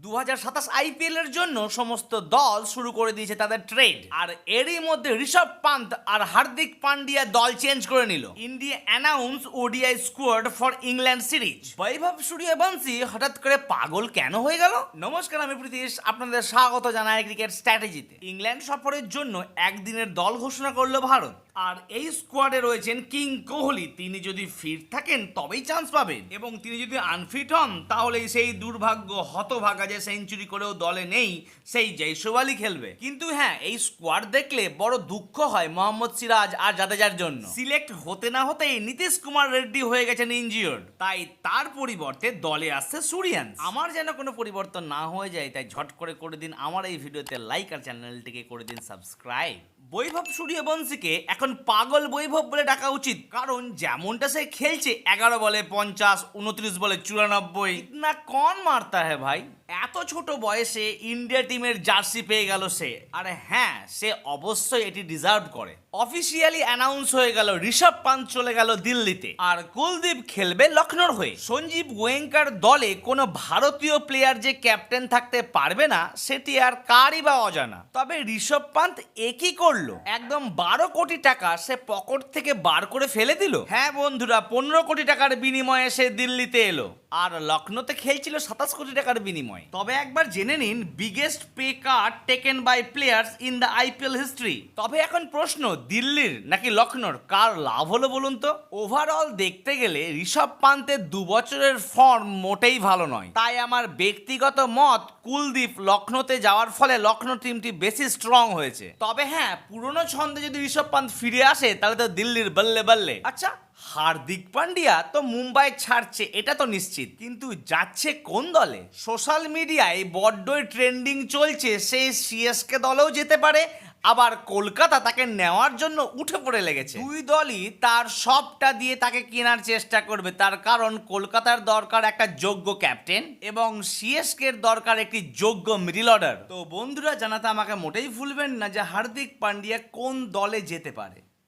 2027 IPL এর জন্য সমস্ত দল শুরু করে দিয়েছে তাদের ট্রেড, আর এরই মধ্যে ঋষভ পান্ত আর হার্দিক পান্ডিয়া দল চেঞ্জ করে নিল। India announce ODI squad for England series. Vaibhav Suryavanshi হঠাৎ করে পাগল কেন হয়ে গেল? নমস্কার, আমি প্রীতিশ, আপনাদের স্বাগত জানাই ক্রিকেট স্ট্র্যাটেজিতে। ইংল্যান্ড সফরের জন্য একদিনের দল ঘোষণা করলো ভারত, আর এই স্কোয়াডে রয়েছেন কিং কোহলি। তিনি যদি ফিট থাকেন তবেই চান্স পাবেন, এবং তিনি যদি আনফিট হন তাহলে সেই দুর্ভাগ্য হতভাগা যে সেঞ্চুরি করেও দলে নেই সেই জয়সওয়ালি খেলবে। কিন্তু হ্যাঁ, এই স্কোয়াড দেখলে বড় দুঃখ হয় মোহাম্মদ সিরাজ আর জাদেজার জন্য। সিলেক্ট হতে না হতেই নীতিশ কুমার রেড্ডি হয়ে গেছেন ইনজিওর্ড, তাই তার পরিবর্তে দলে আসছে সূর্যাংশ। আমার যেন কোনো পরিবর্তন না হয়ে যায়, তাই ঝট করে দিন আমার এই ভিডিওতে লাইক আর চ্যানেলটিকে করে দিন সাবস্ক্রাইব। বৈভব সূর্যবংশীকে এখন পাগল বৈভব বলে ডাকা উচিত, কারণ যেমনটা সে খেলছে 11 বলে 50, 29 বলে 94, না কন মারতা হ্যাঁ ভাই। এত ছোট বয়সে ইন্ডিয়া টিমের জার্সি পেয়ে গেল সে, আর হ্যাঁ, সে অবশ্যই এটি ডিজার্ভ করে। অফিসিয়ালি অ্যানাউন্স হয়ে গেল ঋষভ পান্ত চলে গেল দিল্লিতে, আর কুলদীপ খেলবে লখনৌর হয়ে। সঞ্জীব গোয়েঙ্কার দলে কোনো ভারতীয় প্লেয়ার যে ক্যাপ্টেন থাকতে পারবে না সেটি আর কারই বা অজানা। তবে ঋষভ পান্ত একই করলো, একদম 12 কোটি টাকা সে পকেট থেকে বার করে ফেলে দিল। হ্যাঁ বন্ধুরা, 15 কোটি টাকার বিনিময়ে সে দিল্লিতে এলো, আর লখনৌতে খেলছিল 27 কোটি টাকার বিনিময়ে। তবে একবার জেনে নিন, biggest pay cut taken by players in the IPL history. তবে এখন প্রশ্ন, দিল্লির নাকি লখনৌর, কার লাভ হলো বলুন তো? ওভারঅল দেখতে গেলে ঋষভ পান্তের 2 বছরের ফর্ম মোটেই ভালো নয়, তাই আমার ব্যক্তিগত মত কুলদীপ লখনৌতে যাওয়ার ফলে লখনৌ টিমটি বেশি স্ট্রং হয়েছে। তবে হ্যাঁ, পুরনো ছন্দে যদি ঋষভ পান্ত ফিরে আসে তাহলে তো দিল্লির বল্লে বল্লে। আচ্ছা, হার্দিক পান্ডিয়া তো মুম্বাই ছাড়ছে এটা তো নিশ্চিত, কিন্তু যাচ্ছে কোন দলে? সোশ্যাল মিডিয়ায় বড্ডই ট্রেন্ডিং চলছে সে সিএসকে দলেও যেতে পারে, আবার কলকাতা তাকে নেওয়ার জন্য উঠে পড়ে লেগেছে। দুই দলই তার সবটা দিয়ে তাকে কেনার চেষ্টা করবে, তার কারণ কলকাতার দরকার একটা যোগ্য ক্যাপ্টেন এবং সিএসকে দরকার একটি যোগ্য মিডল অর্ডার। তো বন্ধুরা, জানাতে আমাকে মোটেই ভুলবেন না যে হার্দিক পান্ডিয়া কোন দলে যেতে পারে।